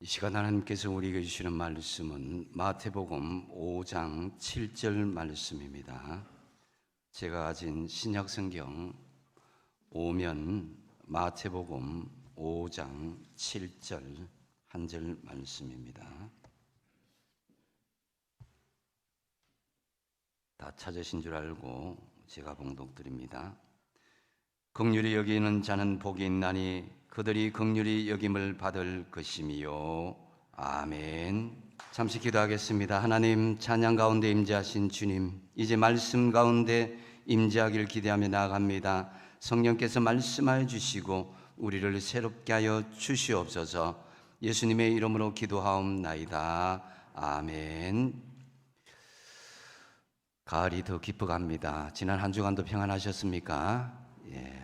이 시간 하나님께서 우리에게 주시는 말씀은 마태복음 5장 7절 말씀입니다. 제가 가진 신약성경 오면 마태복음 5장 7절 한 절 말씀입니다. 다 찾으신 줄 알고 제가 봉독드립니다. 긍휼히 여기는 자는 복이 있나니 그들이 긍휼히 여김을 받을 것이미요. 아멘. 잠시 기도하겠습니다. 하나님, 찬양 가운데 임재하신 주님, 이제 말씀 가운데 임재하기를 기대하며 나아갑니다. 성령께서 말씀하여 주시고 우리를 새롭게 하여 주시옵소서. 예수님의 이름으로 기도하옵나이다. 아멘. 가을이 더 깊어갑니다. 지난 한 주간도 평안하셨습니까?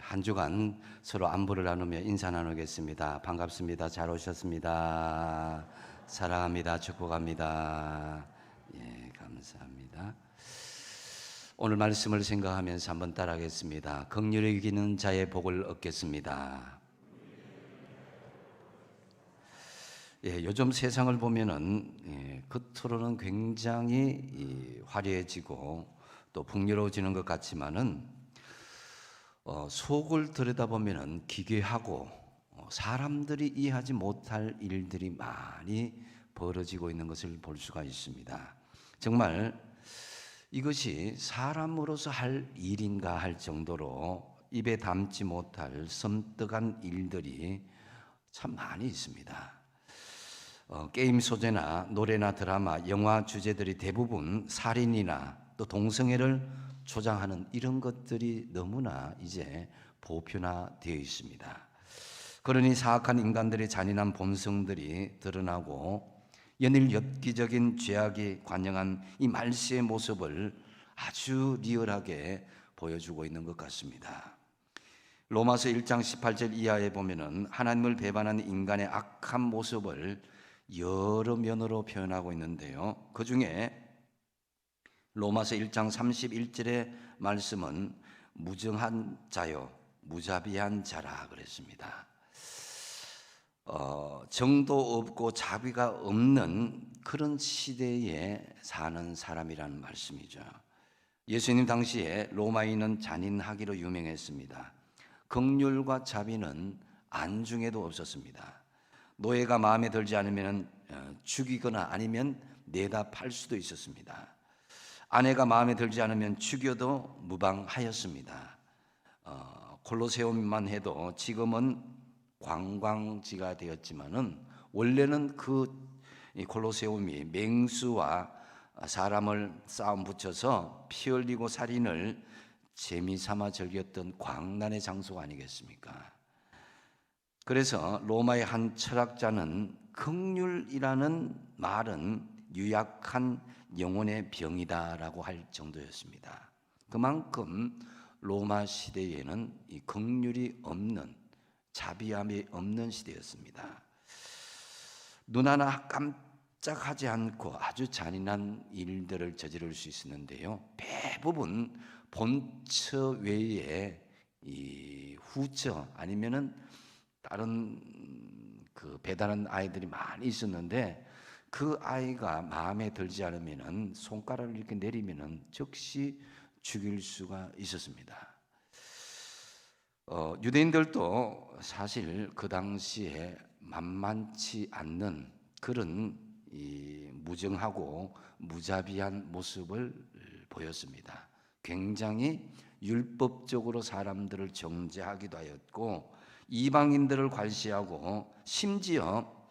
한 주간 서로 안부를 나누며 인사 나누겠습니다. 반갑습니다. 잘 오셨습니다. 사랑합니다. 축복합니다. 감사합니다. 오늘 말씀을 생각하면서 한번 따라하겠습니다. 긍휼히 여기는 자의 복을 얻겠습니다. 요즘 세상을 보면은 겉으로는 굉장히 화려해지고 또 풍요로워지는 것 같지만은 속을 들여다보면은 기괴하고 사람들이 이해하지 못할 일들이 많이 벌어지고 있는 것을 볼 수가 있습니다. 정말 이것이 사람으로서 할 일인가 할 정도로 입에 담지 못할 섬뜩한 일들이 참 많이 있습니다. 게임 소재나 노래나 드라마, 영화 주제들이 대부분 살인이나 또 동성애를 조장하는 이런 것들이 너무나 이제 보편화되어 있습니다. 그러니 사악한 인간들의 잔인한 본성들이 드러나고 연일 엽기적인 죄악이 관영한 이 말세의 모습을 아주 리얼하게 보여주고 있는 것 같습니다. 로마서 1장 18절 이하에 보면은 하나님을 배반한 인간의 악한 모습을 여러 면으로 표현하고 있는데요. 그 중에 로마서 1장 31절의 말씀은 무정한 자요 무자비한 자라 그랬습니다. 정도 없고 자비가 없는 그런 시대에 사는 사람이라는 말씀이죠. 예수님 당시에 로마인은 잔인하기로 유명했습니다. 긍휼과 자비는 안중에도 없었습니다. 노예가 마음에 들지 않으면 죽이거나 아니면 내다 팔 수도 있었습니다. 아내가 마음에 들지 않으면 죽여도 무방하였습니다. 콜로세움만 해도 지금은 관광지가 되었지만은 원래는 그 콜로세움이 맹수와 사람을 싸움 붙여서 피 흘리고 살인을 재미삼아 즐겼던 광란의 장소가 아니겠습니까? 그래서 로마의 한 철학자는 긍휼이라는 말은 유약한 영혼의 병이다라고 할 정도였습니다. 그만큼 로마 시대에는 이 긍휼이 없는, 자비함이 없는 시대였습니다. 눈 하나 깜짝하지 않고 아주 잔인한 일들을 저지를 수 있었는데요. 대부분 본처 외에 이 후처 아니면은 다른 그 배다른 아이들이 많이 있었는데 그 아이가 마음에 들지 않으면은 손가락을 이렇게 내리면은 즉시 죽일 수가 있었습니다. 유대인들도 사실 그 당시에 만만치 않는 그런 이 무정하고 무자비한 모습을 보였습니다. 굉장히 율법적으로 사람들을 정죄하기도 하였고 이방인들을 괄시하고 심지어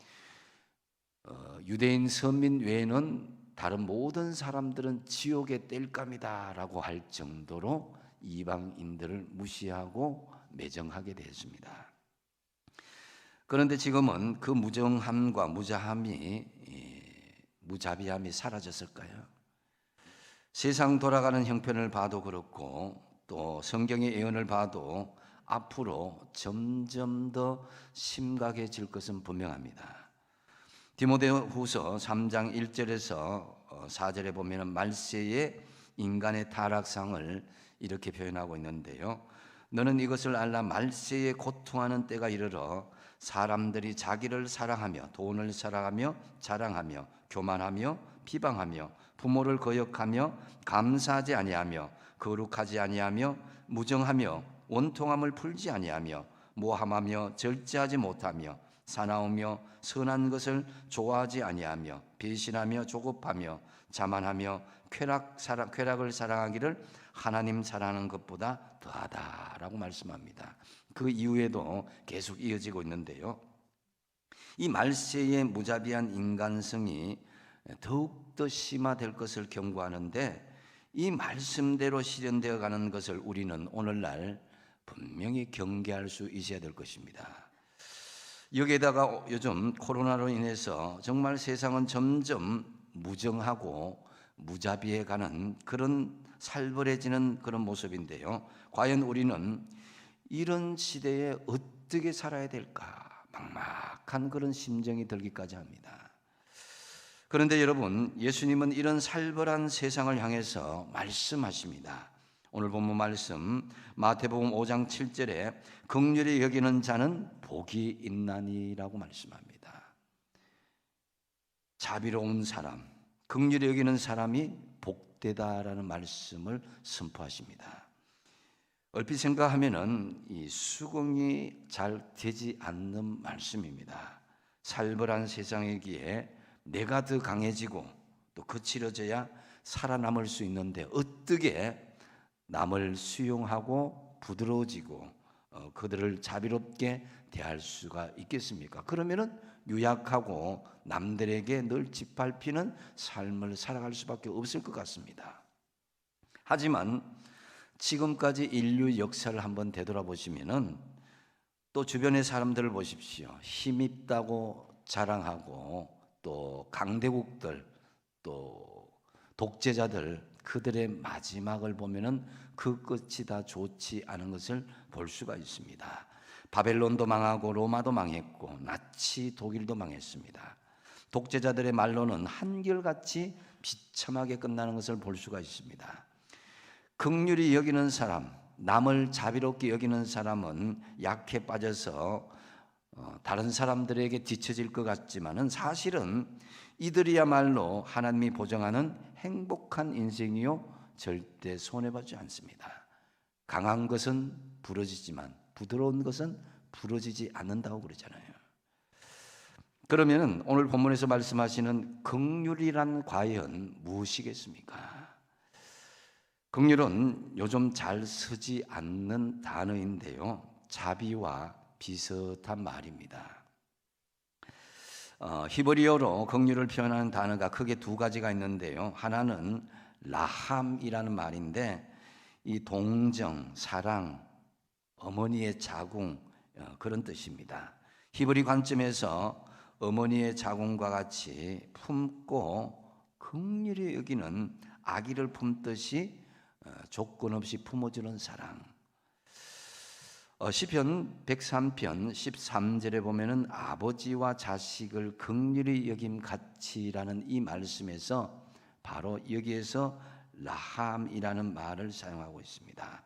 유대인 서민 외에는 다른 모든 사람들은 지옥의 땔감이다라고 할 정도로 이방인들을 무시하고 매정하게 되었습니다. 그런데 지금은 그 무정함과 무자비함이 사라졌을까요? 세상 돌아가는 형편을 봐도 그렇고 또 성경의 예언을 봐도 앞으로 점점 더 심각해질 것은 분명합니다. 디모데후서 3장 1절에서 4절에 보면 말세의 인간의 타락상을 이렇게 표현하고 있는데요. 너는 이것을 알라 말세에 고통하는 때가 이르러 사람들이 자기를 사랑하며 돈을 사랑하며 자랑하며 교만하며 비방하며 부모를 거역하며 감사하지 아니하며 거룩하지 아니하며 무정하며 원통함을 풀지 아니하며 모함하며 절제하지 못하며 사나우며 선한 것을 좋아하지 아니하며 배신하며 조급하며 자만하며 쾌락을 사랑하기를 하나님 사랑하는 것보다 더하다라고 말씀합니다. 그 이후에도 계속 이어지고 있는데요. 이 말세의 무자비한 인간성이 더욱더 심화될 것을 경고하는데, 이 말씀대로 실현되어 가는 것을 우리는 오늘날 분명히 경계할 수 있어야 될 것입니다. 여기에다가 요즘 코로나로 인해서 정말 세상은 점점 무정하고 무자비해 가는 그런 살벌해지는 그런 모습인데요. 과연 우리는 이런 시대에 어떻게 살아야 될까? 막막한 그런 심정이 들기까지 합니다. 그런데 여러분, 예수님은 이런 살벌한 세상을 향해서 말씀하십니다. 오늘 본문 말씀 마태복음 5장 7절에 긍휼히 여기는 자는 복이 있나니라고 말씀합니다. 자비로운 사람, 긍휼히 여기는 사람이 복되다라는 말씀을 선포하십니다. 얼핏 생각하면은 이 수긍이 잘 되지 않는 말씀입니다. 살벌한 세상이기에 내가 더 강해지고 또 거칠어져야 살아남을 수 있는데 어떻게 남을 수용하고 부드러워지고 그들을 자비롭게 대할 수가 있겠습니까? 그러면은 유약하고 남들에게 늘 짓밟히는 삶을 살아갈 수밖에 없을 것 같습니다. 하지만 지금까지 인류 역사를 한번 되돌아보시면은 또 주변의 사람들을 보십시오. 힘있다고 자랑하고 또 강대국들 또 독재자들, 그들의 마지막을 보면은 그 끝이 다 좋지 않은 것을 볼 수가 있습니다. 바벨론도 망하고 로마도 망했고 나치 독일도 망했습니다. 독재자들의 말로는 한결같이 비참하게 끝나는 것을 볼 수가 있습니다. 긍휼히 여기는 사람, 남을 자비롭게 여기는 사람은 약해 빠져서 다른 사람들에게 뒤처질 것 같지만은 사실은 이들이야말로 하나님이 보정하는 행복한 인생이요 절대 손해받지 않습니다. 강한 것은 부러지지만 부드러운 것은 부러지지 않는다고 그러잖아요. 그러면 오늘 본문에서 말씀하시는 긍휼이란 과연 무엇이겠습니까? 긍휼은 요즘 잘 쓰지 않는 단어인데요, 자비와 비슷한 말입니다. 히브리어로 긍휼을 표현하는 단어가 크게 두 가지가 있는데요, 하나는 라함이라는 말인데 이 동정, 사랑, 어머니의 자궁, 그런 뜻입니다. 히브리 관점에서 어머니의 자궁과 같이 품고 긍휼히 여기는 아기를 품듯이 조건 없이 품어주는 사랑. 시편 103편 13절에 보면은 아버지와 자식을 긍휼히 여김 같이라는 이 말씀에서 바로 여기에서 라함이라는 말을 사용하고 있습니다.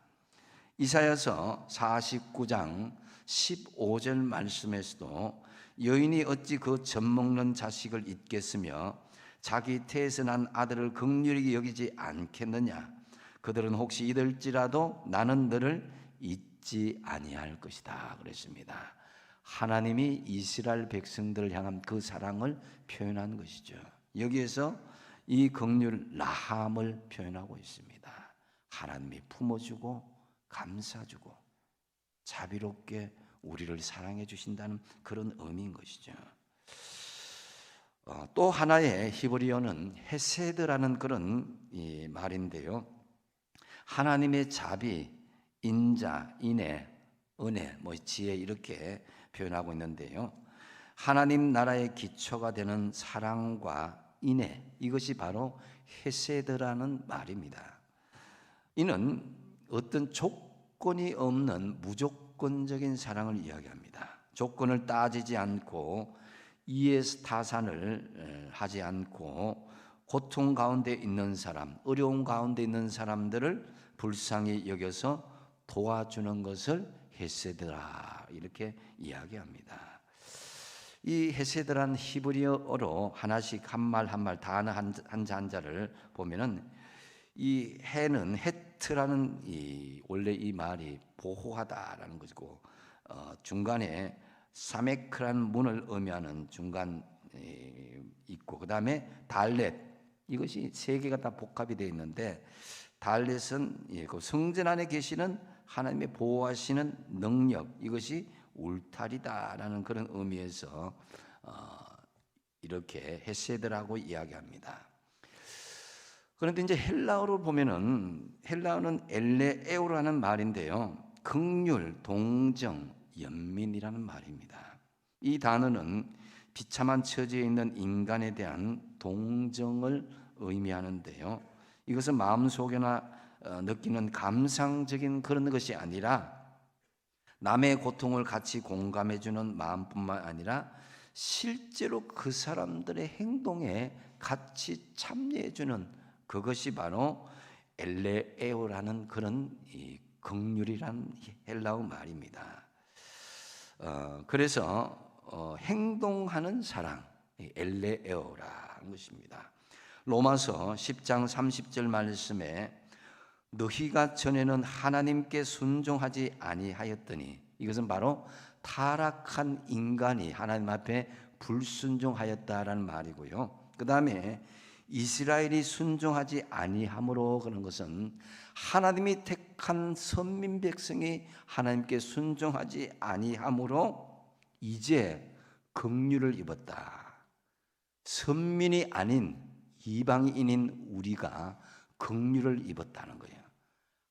이사야서 49장 15절 말씀에서도 여인이 어찌 그 젖먹는 자식을 잊겠으며 자기 태에서 난 아들을 긍휼히 여기지 않겠느냐. 그들은 혹시 잊을지라도 나는 너를 잊지 아니할 것이다 그랬습니다. 하나님이 이스라엘 백성들을 향한 그 사랑을 표현한 것이죠. 여기에서 이 긍휼 라함을 표현하고 있습니다. 하나님이 품어주고 감싸주고 자비롭게 우리를 사랑해 주신다는 그런 의미인 것이죠. 또 하나의 히브리어는 헤세드라는 그런 이 말인데요, 하나님의 자비, 인자, 인애, 은혜, 지혜 이렇게 표현하고 있는데요, 하나님 나라의 기초가 되는 사랑과 인애, 이것이 바로 헤세드라는 말입니다. 이는 어떤 조건이 없는 무조건적인 사랑을 이야기합니다. 조건을 따지지 않고 이해스 타산을 하지 않고 고통 가운데 있는 사람, 어려움 가운데 있는 사람들을 불쌍히 여겨서 도와주는 것을 헤세드라 이렇게 이야기합니다. 이 헤세드란 히브리어로 하나씩 한 말 한 말 단어 한자를 보면은 이 해는 헤트라는 원래 이 말이 보호하다라는 것이고 중간에 사메크란 문을 의미하는 중간 있고 그다음에 달렛 이것이 세 개가 다 복합이 되어 있는데 달렛은 그 성전 안에 계시는 하나님의 보호하시는 능력 이것이 울타리다라는 그런 의미에서 이렇게 헤세드라고 이야기합니다. 그런데 이제 헬라어로 보면은 헬라어는 엘레에오라는 말인데요. 긍휼, 동정, 연민이라는 말입니다. 이 단어는 비참한 처지에 있는 인간에 대한 동정을 의미하는데요. 이것은 마음속에나 느끼는 감상적인 그런 것이 아니라 남의 고통을 같이 공감해주는 마음뿐만 아니라 실제로 그 사람들의 행동에 같이 참여해주는 그것이 바로 엘레에오라는 그런 긍휼이란 헬라어 말입니다. 그래서 행동하는 사랑, 엘레에오라는 것입니다. 로마서 10장 30절 말씀에 너희가 전에는 하나님께 순종하지 아니하였더니 이것은 바로 타락한 인간이 하나님 앞에 불순종하였다라는 말이고요. 그 다음에 이스라엘이 순종하지 아니함으로 그런 것은 하나님이 택한 선민 백성이 하나님께 순종하지 아니함으로 이제 긍휼을 입었다. 선민이 아닌 이방인인 우리가 긍휼을 입었다는 거예요.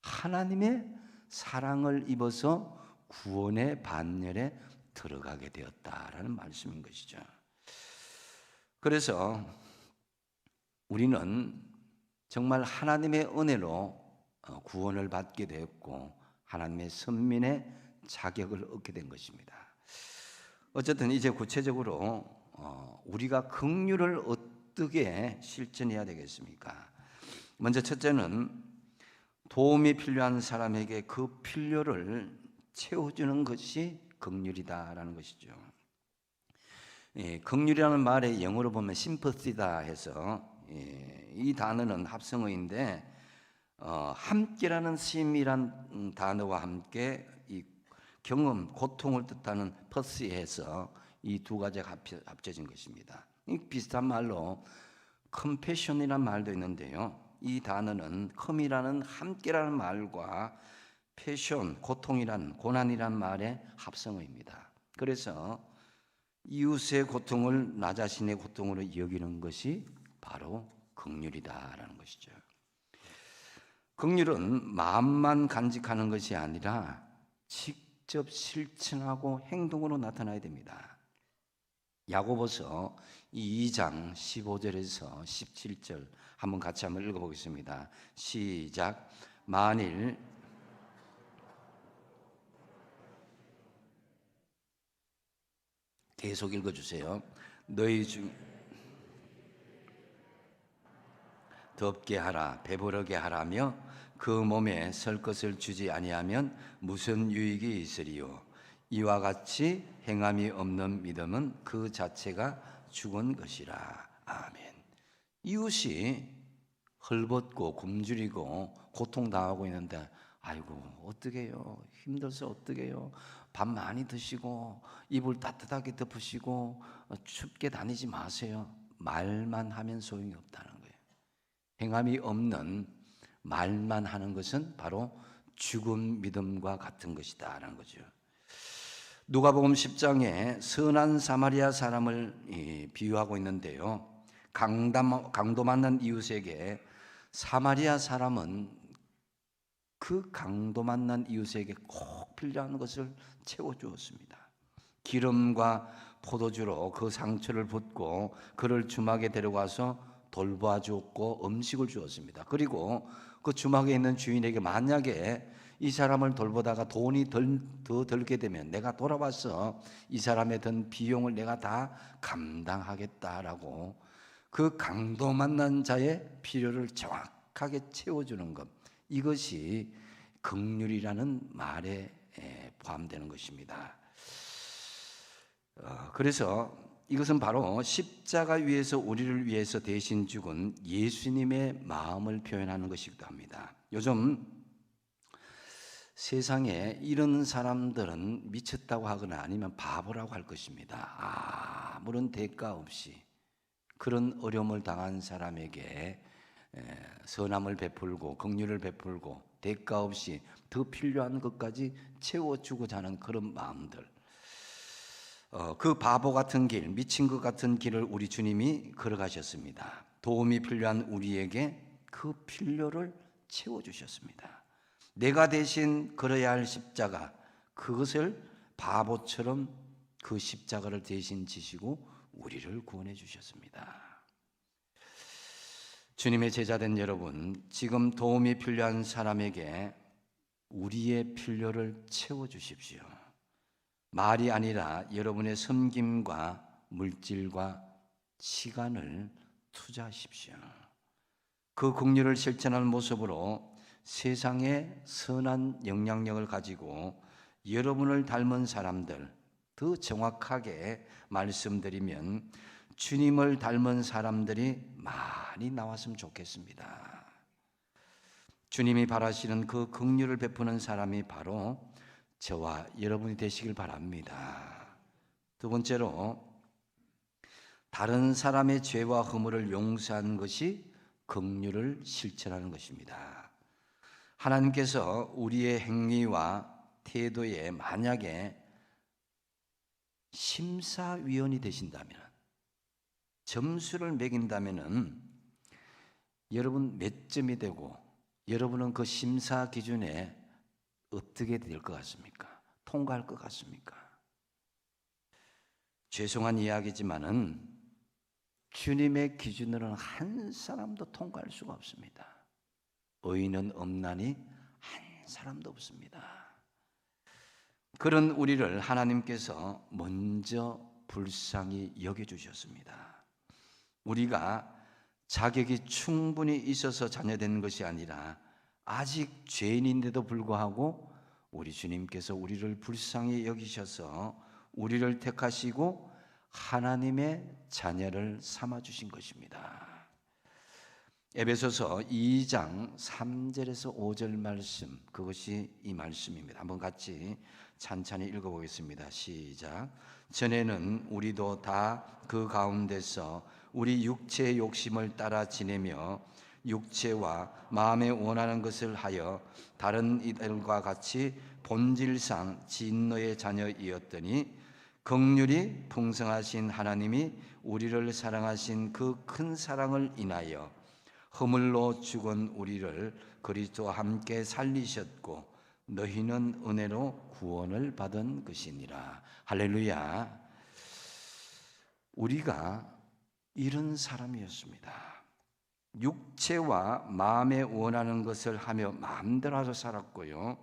하나님의 사랑을 입어서 구원의 반열에 들어가게 되었다라는 말씀인 것이죠. 그래서 우리는 정말 하나님의 은혜로 구원을 받게 되었고 하나님의 선민의 자격을 얻게 된 것입니다. 어쨌든 이제 구체적으로 우리가 긍휼을 어떻게 실천해야 되겠습니까? 먼저 첫째는 도움이 필요한 사람에게 그 필요를 채워주는 것이 긍휼이다라는 것이죠. 긍휼이라는 말의 영어로 보면 sympathy다 해서 이 단어는 합성어인데 함께라는 심이란 단어와 함께 이 경험, 고통을 뜻하는 퍼시에서 이 두 가지가 합쳐진 것입니다. 비슷한 말로 compassion이란 말도 있는데요. 이 단어는 com이라는 함께라는 말과 passion, 고통이란 고난이란 말의 합성어입니다. 그래서 이웃의 고통을 나 자신의 고통으로 여기는 것이 바로 긍휼이다라는 것이죠. 긍휼은 마음만 간직하는 것이 아니라 직접 실천하고 행동으로 나타나야 됩니다. 야고보서 2장 15절에서 17절 한번 같이 한번 읽어보겠습니다. 시작. 만일 계속 읽어주세요. 너희 중 덥게 하라 배부르게 하라며 그 몸에 설 것을 주지 아니하면 무슨 유익이 있으리요. 이와 같이 행함이 없는 믿음은 그 자체가 죽은 것이라. 아멘. 이웃이 헐벗고 굶주리고 고통당하고 있는데 아이고 어떡해요, 힘들어서 어떡해요, 밥 많이 드시고 이불 따뜻하게 덮으시고 춥게 다니지 마세요. 말만 하면 소용이 없다는 거예요. 행함이 없는 말만 하는 것은 바로 죽은 믿음과 같은 것이다라는 거죠. 누가복음 10장에 선한 사마리아 사람을 비유하고 있는데요. 강도 만난 이웃에게 사마리아 사람은 그 강도 만난 이웃에게 꼭 필요한 것을 채워주었습니다. 기름과 포도주로 그 상처를 붓고 그를 주막에 데려가서 돌보아 주었고 음식을 주었습니다. 그리고 그 주막에 있는 주인에게 만약에 이 사람을 돌보다가 돈이 더 들게 되면 내가 돌아와서 이 사람에 든 비용을 내가 다 감당하겠다라고 그 강도 만난 자의 필요를 정확하게 채워주는 것, 이것이 긍휼이라는 말에 포함되는 것입니다. 그래서 이것은 바로 십자가 위에서 우리를 위해서 대신 죽은 예수님의 마음을 표현하는 것이기도 합니다. 요즘 세상에 이런 사람들은 미쳤다고 하거나 아니면 바보라고 할 것입니다. 아무런 대가 없이 그런 어려움을 당한 사람에게 선함을 베풀고 긍휼을 베풀고 대가 없이 더 필요한 것까지 채워주고자 하는 그런 마음들, 그 바보 같은 길, 미친 것 같은 길을 우리 주님이 걸어가셨습니다. 도움이 필요한 우리에게 그 필요를 채워주셨습니다. 내가 대신 걸어야 할 십자가, 그것을 바보처럼 그 십자가를 대신 지시고 우리를 구원해 주셨습니다. 주님의 제자된 여러분, 지금 도움이 필요한 사람에게 우리의 필요를 채워주십시오. 말이 아니라 여러분의 섬김과 물질과 시간을 투자하십시오. 그 긍휼을 실천하는 모습으로 세상에 선한 영향력을 가지고 여러분을 닮은 사람들, 더 정확하게 말씀드리면 주님을 닮은 사람들이 많이 나왔으면 좋겠습니다. 주님이 바라시는 그 긍휼을 베푸는 사람이 바로 저와 여러분이 되시길 바랍니다. 두 번째로, 다른 사람의 죄와 허물을 용서하는 것이 긍휼을 실천하는 것입니다. 하나님께서 우리의 행위와 태도에 만약에 심사위원이 되신다면, 점수를 매긴다면 여러분 몇 점이 되고 여러분은 그 심사 기준에 어떻게 될 것 같습니까? 통과할 것 같습니까? 죄송한 이야기지만은 주님의 기준으로는 한 사람도 통과할 수가 없습니다. 의인은 없나니 한 사람도 없습니다. 그런 우리를 하나님께서 먼저 불쌍히 여겨주셨습니다. 우리가 자격이 충분히 있어서 자녀된 것이 아니라 아직 죄인인데도 불구하고 우리 주님께서 우리를 불쌍히 여기셔서 우리를 택하시고 하나님의 자녀를 삼아주신 것입니다. 에베소서 2장 3절에서 5절 말씀, 그것이 이 말씀입니다. 한번 같이 찬찬히 읽어보겠습니다. 시작. 전에는 우리도 다 그 가운데서 우리 육체의 욕심을 따라 지내며 육체와 마음에 원하는 것을 하여 다른 이들과 같이 본질상 진노의 자녀이었더니 긍휼이 풍성하신 하나님이 우리를 사랑하신 그 큰 사랑을 인하여 허물로 죽은 우리를 그리스도와 함께 살리셨고 너희는 은혜로 구원을 받은 것이니라. 할렐루야. 우리가 이런 사람이었습니다. 육체와 마음에 원하는 것을 하며 마음대로 하서 살았고요,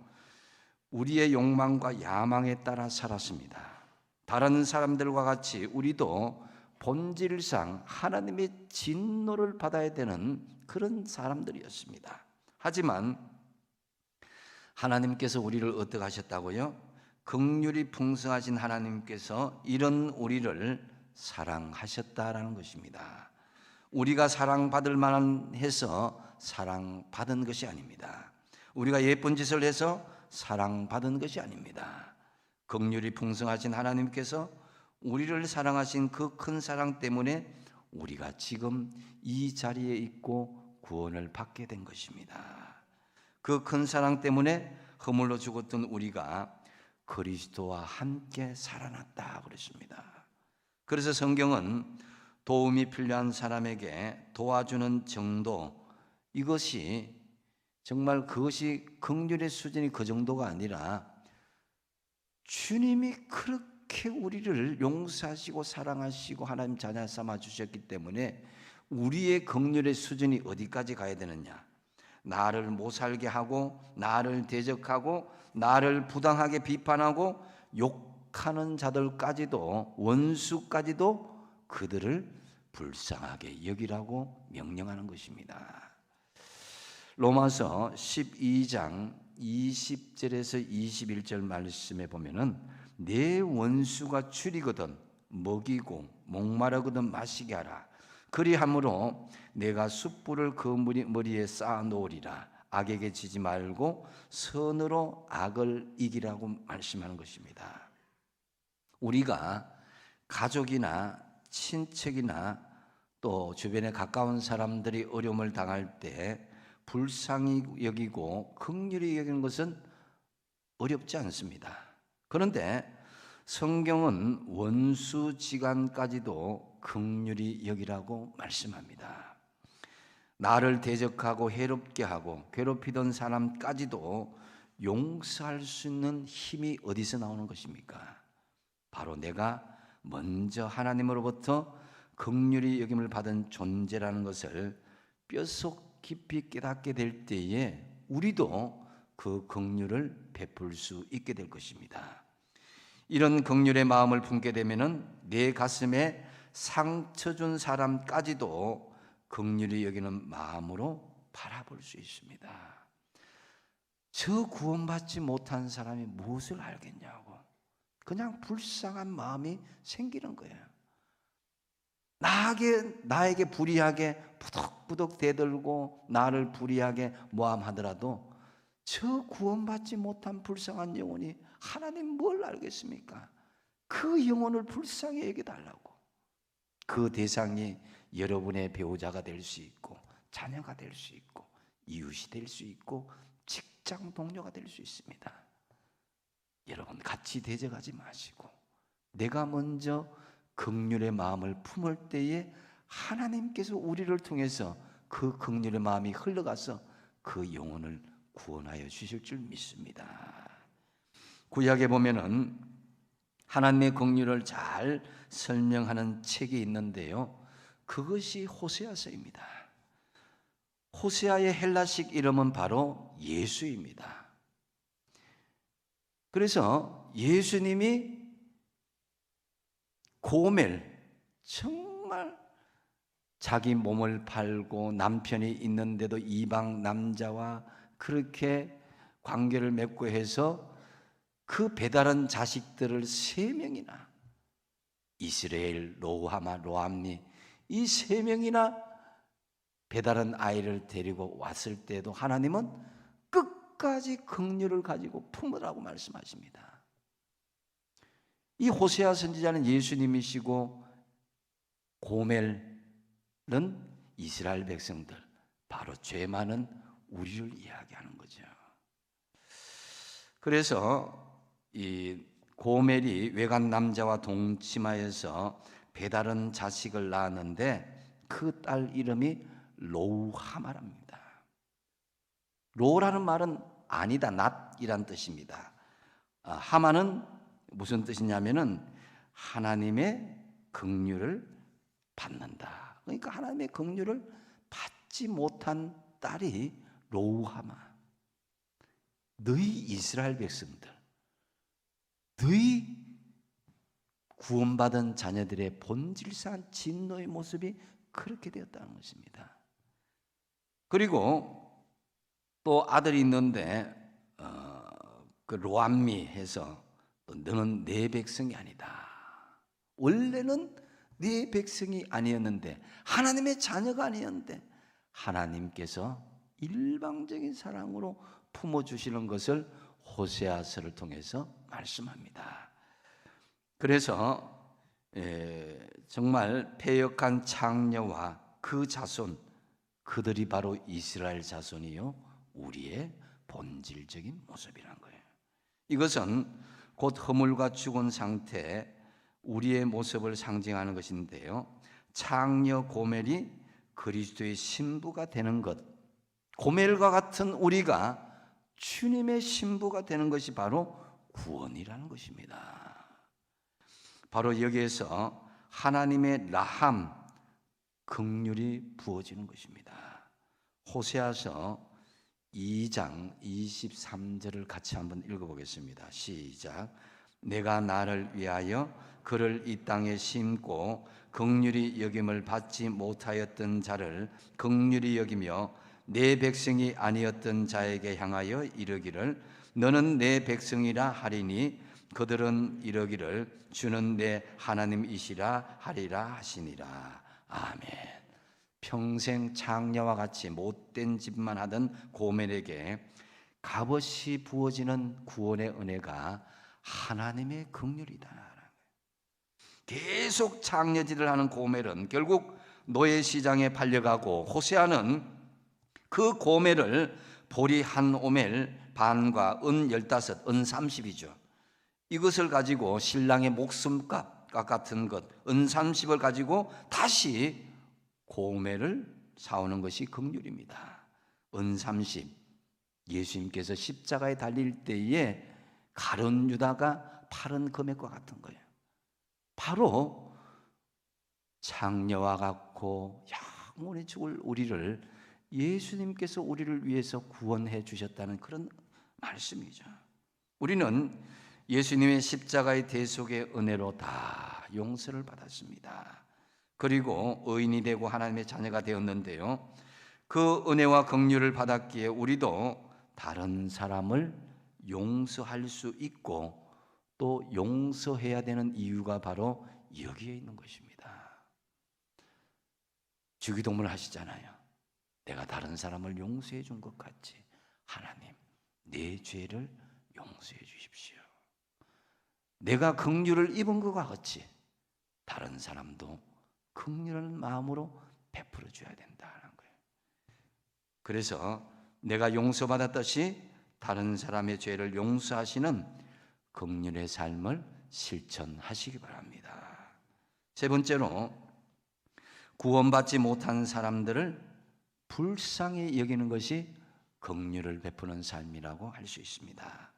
우리의 욕망과 야망에 따라 살았습니다. 다른 사람들과 같이 우리도 본질상 하나님의 진노를 받아야 되는 그런 사람들이었습니다. 하지만 하나님께서 우리를 어떻게 하셨다고요? 긍휼이 풍성하신 하나님께서 이런 우리를 사랑하셨다라는 것입니다. 우리가 사랑받을 만한 해서 사랑받은 것이 아닙니다. 우리가 예쁜 짓을 해서 사랑받은 것이 아닙니다. 긍휼이 풍성하신 하나님께서 우리를 사랑하신 그 큰 사랑 때문에 우리가 지금 이 자리에 있고 구원을 받게 된 것입니다. 그 큰 사랑 때문에 허물로 죽었던 우리가 그리스도와 함께 살아났다 그랬습니다. 그래서 성경은 도움이 필요한 사람에게 도와주는 정도, 이것이 정말 그것이 긍휼의 수준이 그 정도가 아니라 주님이 그렇게 우리를 용서하시고 사랑하시고 하나님 자녀 삼아 주셨기 때문에 우리의 긍휼의 수준이 어디까지 가야 되느냐? 나를 못 살게 하고 나를 대적하고 나를 부당하게 비판하고 욕하는 자들까지도, 원수까지도 그들을 불쌍하게 여기라고 명령하는 것입니다. 로마서 12장 20절에서 21절 말씀에 보면은 내 원수가 줄이거든 먹이고 목마르거든 마시게 하라. 그리함으로 내가 숯불을 그 머리에 쌓아 놓으리라. 악에게 지지 말고 선으로 악을 이기라고 말씀하는 것입니다. 우리가 가족이나 친척이나 또 주변에 가까운 사람들이 어려움을 당할 때 불쌍히 여기고 긍휼히 여기는 것은 어렵지 않습니다. 그런데 성경은 원수지간까지도 긍휼히 여기라고 말씀합니다. 나를 대적하고 해롭게 하고 괴롭히던 사람까지도 용서할 수 있는 힘이 어디서 나오는 것입니까? 바로 내가 먼저 하나님으로부터 긍휼히 여김을 받은 존재라는 것을 뼛속 깊이 깨닫게 될 때에 우리도 그 긍휼을 베풀 수 있게 될 것입니다. 이런 긍휼의 마음을 품게 되면은 내 가슴에 상처 준 사람까지도 긍휼히 여기는 마음으로 바라볼 수 있습니다. 저 구원받지 못한 사람이 무엇을 알겠냐고 그냥 불쌍한 마음이 생기는 거예요. 나에게 불의하게 부덕부덕 대들고 나를 불의하게 모함하더라도 저 구원받지 못한 불쌍한 영혼이 하나님 뭘 알겠습니까? 그 영혼을 불쌍히 여겨달라고. 그 대상이 여러분의 배우자가 될 수 있고 자녀가 될 수 있고 이웃이 될 수 있고 직장 동료가 될 수 있습니다. 여러분 같이 대적하지 마시고 내가 먼저 긍휼의 마음을 품을 때에 하나님께서 우리를 통해서 그 긍휼의 마음이 흘러가서 그 영혼을 구원하여 주실 줄 믿습니다. 구약에 보면은 하나님의 긍휼을 잘 설명하는 책이 있는데요. 그것이 호세아서입니다. 호세아의 헬라식 이름은 바로 예수입니다. 그래서 예수님이 고멜, 정말 자기 몸을 팔고 남편이 있는데도 이방 남자와 그렇게 관계를 맺고 해서 그 배다른 자식들을 3명이나 이스라엘, 로하마, 로암니 이 3명이나 배다른 아이를 데리고 왔을 때도 하나님은 끝까지 긍휼을 가지고 품으라고 말씀하십니다. 이 호세아 선지자는 예수님이시고 고멜은 이스라엘 백성들, 바로 죄 많은 우리를 이야기하는 거죠. 그래서 이 고멜이 외간 남자와 동침하여서 배다른 자식을 낳았는데 그 딸 이름이 로우하마랍니다. 로라는 말은 아니다, 낫이란 뜻입니다. 하마는 무슨 뜻이냐면은 하나님의 긍휼을 받는다. 그러니까 하나님의 긍휼을 받지 못한 딸이 로우하마. 너희 이스라엘 백성들, 너희 구원받은 자녀들의 본질상 진노의 모습이 그렇게 되었다는 것입니다. 그리고 또 아들이 있는데 그 로암미 해서 너는 내 백성이 아니다. 원래는 네 백성이 아니었는데 하나님의 자녀가 아니었는데 하나님께서 일방적인 사랑으로 품어주시는 것을 호세아서를 통해서 말씀합니다. 그래서 정말 패역한 창녀와 그 자손, 그들이 바로 이스라엘 자손이요 우리의 본질적인 모습이란 거예요. 이것은 곧 허물과 죽은 상태 우리의 모습을 상징하는 것인데요. 창녀 고멜이 그리스도의 신부가 되는 것, 고멜과 같은 우리가 주님의 신부가 되는 것이 바로 구원이라는 것입니다. 바로 여기에서 하나님의 라함, 긍휼이 부어지는 것입니다. 호세아서 2장 23절을 같이 한번 읽어보겠습니다. 시작. 내가 나를 위하여 그를 이 땅에 심고 긍휼히 여김을 받지 못하였던 자를 긍휼히 여기며 내 백성이 아니었던 자에게 향하여 이르기를 너는 내 백성이라 하리니 그들은 이러기를 주는 내 하나님이시라 하리라 하시니라. 아멘. 평생 장녀와 같이 못된 짓만 하던 고멜에게 값없이 부어지는 구원의 은혜가 하나님의 긍휼이다. 계속 장녀짓을 하는 고멜은 결국 노예 시장에 팔려가고, 호세아는 그 고멜을 보리 한 오멜 반과 은 15, 은 30이죠. 이것을 가지고 신랑의 목숨값 같은 것, 은 30을 가지고 다시 고멜을 사오는 것이 긍휼입니다. 은 30, 예수님께서 십자가에 달릴 때에 가룟 유다가 팔은 금액과 같은 거예요. 바로 장녀와 같고 영원히 죽을 우리를 예수님께서 우리를 위해서 구원해 주셨다는 그런 말씀이죠. 우리는 예수님의 십자가의 대속의 은혜로 다 용서를 받았습니다. 그리고 의인이 되고 하나님의 자녀가 되었는데요, 그 은혜와 긍휼을 받았기에 우리도 다른 사람을 용서할 수 있고 또 용서해야 되는 이유가 바로 여기에 있는 것입니다. 주기도문을 하시잖아요. 내가 다른 사람을 용서해 준 것 같이 하나님 내 죄를 용서해 주십시오. 내가 긍휼을 입은 것과 같이 다른 사람도 긍휼한 마음으로 베풀어 줘야 된다는 거예요. 그래서 내가 용서받았듯이 다른 사람의 죄를 용서하시는 긍휼의 삶을 실천하시기 바랍니다. 세 번째로, 구원받지 못한 사람들을 불쌍히 여기는 것이 긍휼을 베푸는 삶이라고 할 수 있습니다.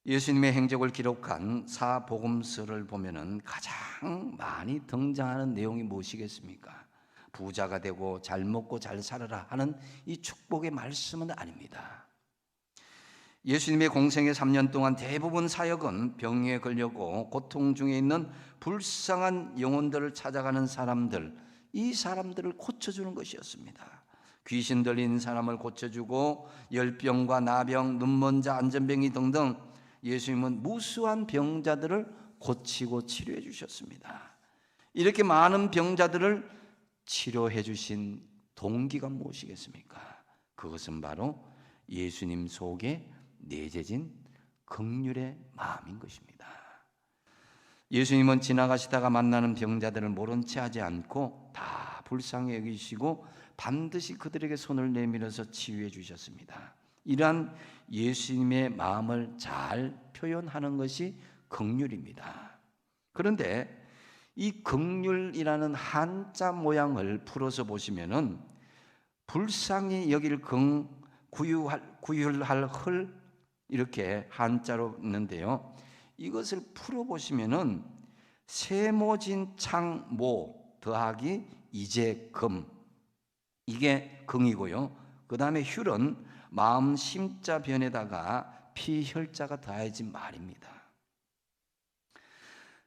예수님의 행적을 기록한 사복음서를 보면은 가장 많이 등장하는 내용이 무엇이겠습니까? 부자가 되고 잘 먹고 잘 살아라 하는 이 축복의 말씀은 아닙니다. 예수님의 공생의 3년 동안 대부분 사역은 병에 걸려고 고통 중에 있는 불쌍한 영혼들을 찾아가는 사람들, 이 사람들을 고쳐주는 것이었습니다. 귀신 들린 사람을 고쳐주고 열병과 나병, 눈먼 자, 안전병이 등등 예수님은 무수한 병자들을 고치고 치료해 주셨습니다. 이렇게 많은 병자들을 치료해 주신 동기가 무엇이겠습니까? 그것은 바로 예수님 속에 내재진 긍휼의 마음인 것입니다. 예수님은 지나가시다가 만나는 병자들을 모른 채 하지 않고 다 불쌍히 여기시고 반드시 그들에게 손을 내밀어서 치유해 주셨습니다. 이러한 예수님의 마음을 잘 표현하는 것이 긍휼입니다. 그런데 이 긍휼이라는 한자 모양을 풀어서 보시면은 불쌍히 여길 구휼할 헐 이렇게 한자로 있는데요, 이것을 풀어보시면은 세모진 창모 더하기 이제 금, 이게 긍이고요. 그 다음에 휼은 마음 심자 변에다가 피혈자가 더해진 말입니다.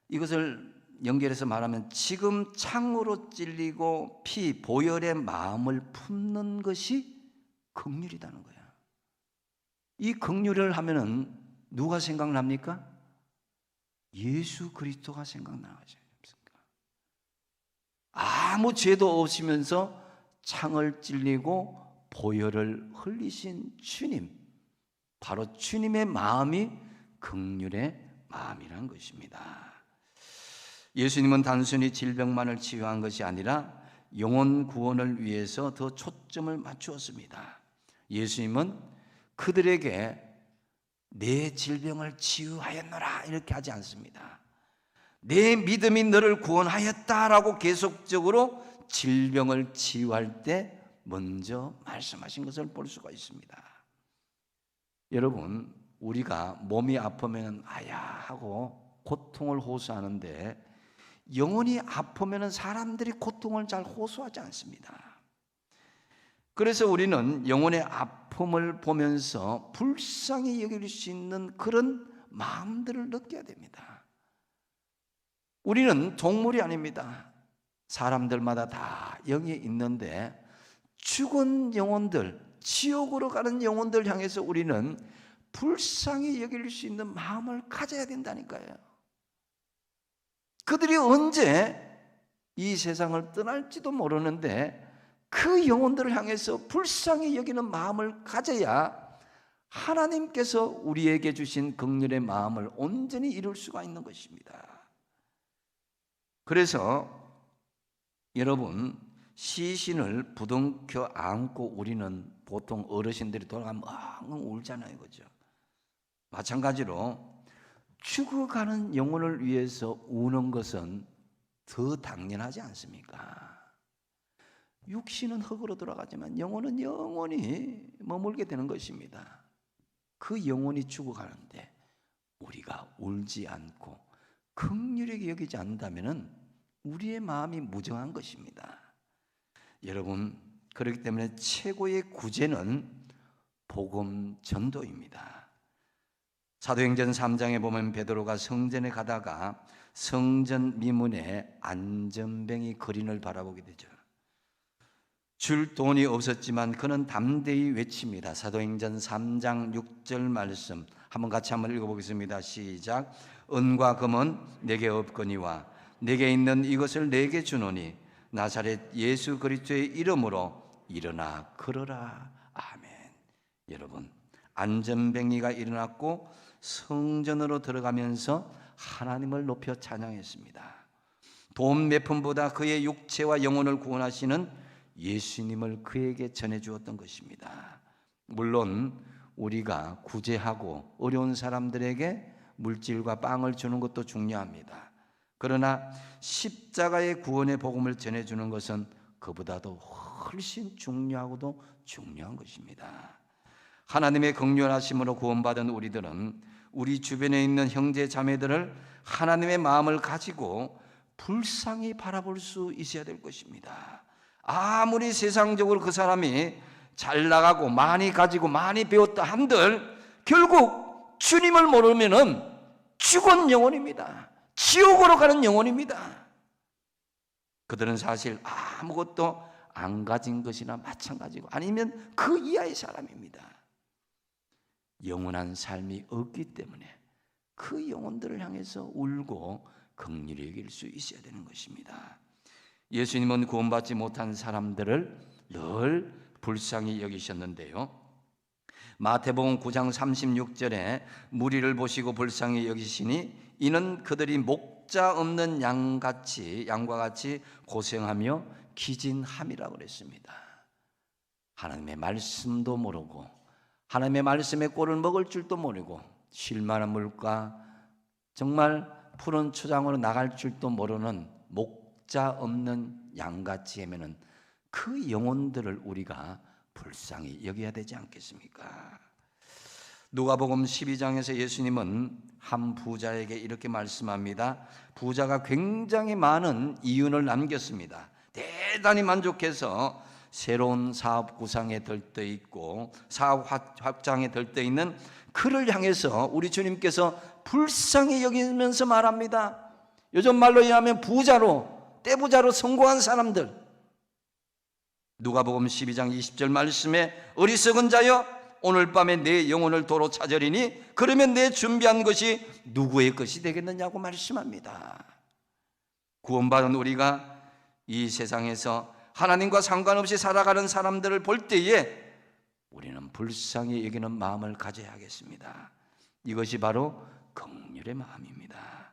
이것을 연결해서 말하면 지금 창으로 찔리고 피 보혈의 마음을 품는 것이 긍휼이라는 거예요. 이 긍휼을 하면은 누가 생각납니까? 예수 그리스도가 생각나지 않습니까? 아무 죄도 없으면서 창을 찔리고 보혈을 흘리신 주님, 바로 주님의 마음이 긍휼의 마음이란 것입니다. 예수님은 단순히 질병만을 치유한 것이 아니라 영혼 구원을 위해서 더 초점을 맞추었습니다. 예수님은 그들에게 내 질병을 치유하였노라 이렇게 하지 않습니다. 내 믿음이 너를 구원하였다라고 계속적으로 질병을 치유할 때 먼저 말씀하신 것을 볼 수가 있습니다. 여러분, 우리가 몸이 아프면 아야 하고 고통을 호소하는데 영혼이 아프면 사람들이 고통을 잘 호소하지 않습니다. 그래서 우리는 영혼의 아픔을 보면서 불쌍히 여길 수 있는 그런 마음들을 느껴야 됩니다. 우리는 동물이 아닙니다. 사람들마다 다 영이 있는데 죽은 영혼들, 지옥으로 가는 영혼들 향해서 우리는 불쌍히 여길 수 있는 마음을 가져야 된다니까요. 그들이 언제 이 세상을 떠날지도 모르는데 그 영혼들을 향해서 불쌍히 여기는 마음을 가져야 하나님께서 우리에게 주신 긍휼의 마음을 온전히 이룰 수가 있는 것입니다. 그래서 여러분, 시신을 부둥켜 안고 우리는 보통 어르신들이 돌아가면 엉엉 울잖아요, 그죠? 마찬가지로 죽어가는 영혼을 위해서 우는 것은 더 당연하지 않습니까? 육신은 흙으로 돌아가지만 영혼은 영원히 머물게 되는 것입니다. 그 영혼이 죽어가는데 우리가 울지 않고 긍휼하게 여기지 않는다면 우리의 마음이 무정한 것입니다. 여러분, 그렇기 때문에 최고의 구제는 복음 전도입니다. 사도행전 3장에 보면 베드로가 성전에 가다가 성전 미문에 안전뱅이 거린을 바라보게 되죠. 줄 돈이 없었지만 그는 담대히 외칩니다. 사도행전 3장 6절 말씀 한번 같이 한번 읽어보겠습니다. 시작. 은과 금은 내게 없거니와 내게 있는 이것을 내게 주노니 나사렛 예수 그리스도의 이름으로 일어나 걸어라. 아멘. 여러분, 안전뱅이가 일어났고 성전으로 들어가면서 하나님을 높여 찬양했습니다. 돈 몇 푼보다 그의 육체와 영혼을 구원하시는 예수님을 그에게 전해주었던 것입니다. 물론 우리가 구제하고 어려운 사람들에게 물질과 빵을 주는 것도 중요합니다. 그러나 십자가의 구원의 복음을 전해주는 것은 그보다도 훨씬 중요하고도 중요한 것입니다. 하나님의 긍휼하심으로 구원받은 우리들은 우리 주변에 있는 형제 자매들을 하나님의 마음을 가지고 불쌍히 바라볼 수 있어야 될 것입니다. 아무리 세상적으로 그 사람이 잘 나가고 많이 가지고 많이 배웠다 한들 결국 주님을 모르면은 죽은 영혼입니다. 지옥으로 가는 영혼입니다. 그들은 사실 아무것도 안 가진 것이나 마찬가지고 아니면 그 이하의 사람입니다. 영원한 삶이 없기 때문에 그 영혼들을 향해서 울고 긍휼히 여길 수 있어야 되는 것입니다. 예수님은 구원받지 못한 사람들을 늘 불쌍히 여기셨는데요. 마태복음 9장 36절에 무리를 보시고 불쌍히 여기시니 이는 그들이 목자 없는 양과 같이 고생하며 기진함이라고 그랬습니다. 하나님의 말씀도 모르고 하나님의 말씀의 꼴을 먹을 줄도 모르고 쉴만한 물과 정말 푸른 초장으로 나갈 줄도 모르는 목자 없는 양같이 하면은 그 영혼들을 우리가 불쌍히 여겨야 되지 않겠습니까? 누가복음 12장에서 예수님은 한 부자에게 이렇게 말씀합니다. 부자가 굉장히 많은 이윤을 남겼습니다. 대단히 만족해서 새로운 사업 구상에 들떠 있고 사업 확장에 들떠 있는 그를 향해서 우리 주님께서 불쌍히 여기면서 말합니다. 요즘 말로 얘기하면 부자로 떼부자로 성공한 사람들, 누가복음 12장 20절 말씀에 어리석은 자여 오늘 밤에 내 영혼을 도로 찾으리니 그러면 내 준비한 것이 누구의 것이 되겠느냐고 말씀합니다. 구원받은 우리가 이 세상에서 하나님과 상관없이 살아가는 사람들을 볼 때에 우리는 불쌍히 여기는 마음을 가져야 하겠습니다. 이것이 바로 긍휼의 마음입니다.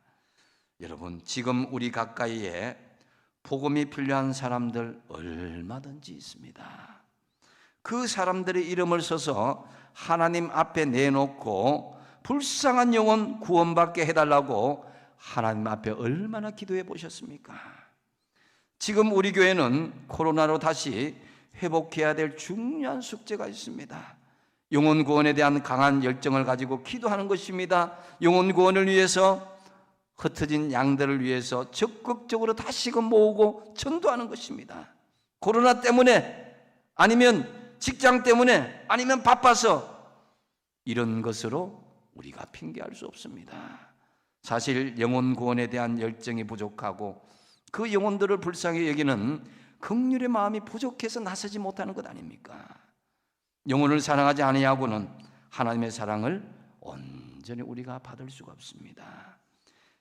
여러분, 지금 우리 가까이에 복음이 필요한 사람들 얼마든지 있습니다. 그 사람들의 이름을 써서 하나님 앞에 내놓고 불쌍한 영혼 구원받게 해달라고 하나님 앞에 얼마나 기도해 보셨습니까? 지금 우리 교회는 코로나로 다시 회복해야 될 중요한 숙제가 있습니다. 영혼 구원에 대한 강한 열정을 가지고 기도하는 것입니다. 영혼 구원을 위해서 흩어진 양들을 위해서 적극적으로 다시금 모으고 전도하는 것입니다. 코로나 때문에 아니면 직장 때문에 아니면 바빠서 이런 것으로 우리가 핑계할 수 없습니다. 사실 영혼 구원에 대한 열정이 부족하고 그 영혼들을 불쌍히 여기는 긍휼의 마음이 부족해서 나서지 못하는 것 아닙니까? 영혼을 사랑하지 아니하고는 하나님의 사랑을 온전히 우리가 받을 수가 없습니다.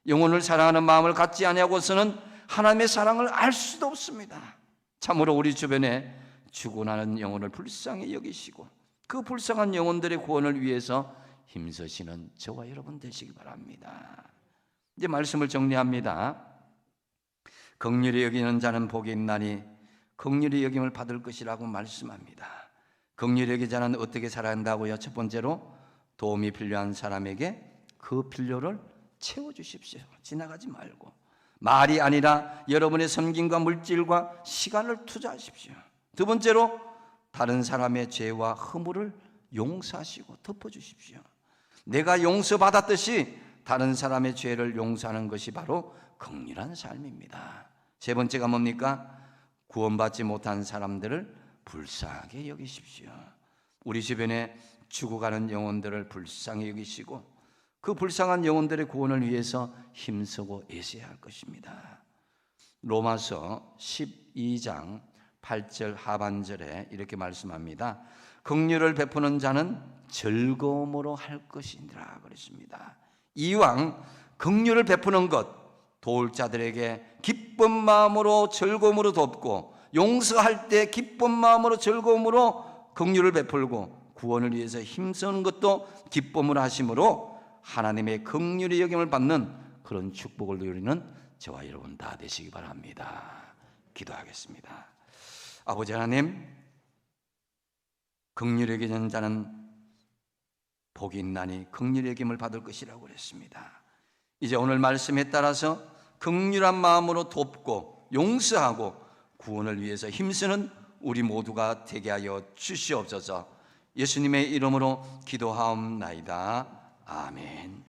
영혼을 사랑하는 마음을 갖지 아니하고서는 하나님의 사랑을 알 수도 없습니다. 참으로 우리 주변에 죽어나는 영혼을 불쌍히 여기시고 그 불쌍한 영혼들의 구원을 위해서 힘쓰시는 저와 여러분 되시기 바랍니다. 이제 말씀을 정리합니다. 긍휼히 여기는 자는 복이 있나니 긍휼히 여김을 받을 것이라고 말씀합니다. 긍휼히 여기는 자는 어떻게 살아야 한다고요? 첫 번째로 도움이 필요한 사람에게 그 필요를 채워주십시오. 지나가지 말고 말이 아니라 여러분의 섬김과 물질과 시간을 투자하십시오. 두 번째로 다른 사람의 죄와 허물을 용서하시고 덮어주십시오. 내가 용서받았듯이 다른 사람의 죄를 용서하는 것이 바로 긍휼한 삶입니다. 세 번째가 뭡니까? 구원받지 못한 사람들을 불쌍하게 여기십시오. 우리 주변에 죽어가는 영혼들을 불쌍히 여기시고 그 불쌍한 영혼들의 구원을 위해서 힘쓰고 애써야 할 것입니다. 로마서 12장 8절 하반절에 이렇게 말씀합니다. 긍휼을 베푸는 자는 즐거움으로 할 것이니라 그랬습니다. 이왕 긍휼을 베푸는 것, 도울 자들에게 기쁜 마음으로 즐거움으로 돕고 용서할 때 기쁜 마음으로 즐거움으로 긍휼을 베풀고 구원을 위해서 힘쓰는 것도 기쁨으로 하심으로 하나님의 긍휼의 여김을 받는 그런 축복을 누리는 저와 여러분 다 되시기 바랍니다. 기도하겠습니다. 아버지 하나님, 긍휼히 여기는 자는 복이 있나니 긍휼히 여김을 받을 것이라고 그랬습니다. 이제 오늘 말씀에 따라서 긍휼한 마음으로 돕고 용서하고 구원을 위해서 힘쓰는 우리 모두가 되게 하여 주시옵소서. 예수님의 이름으로 기도하옵나이다. 아멘.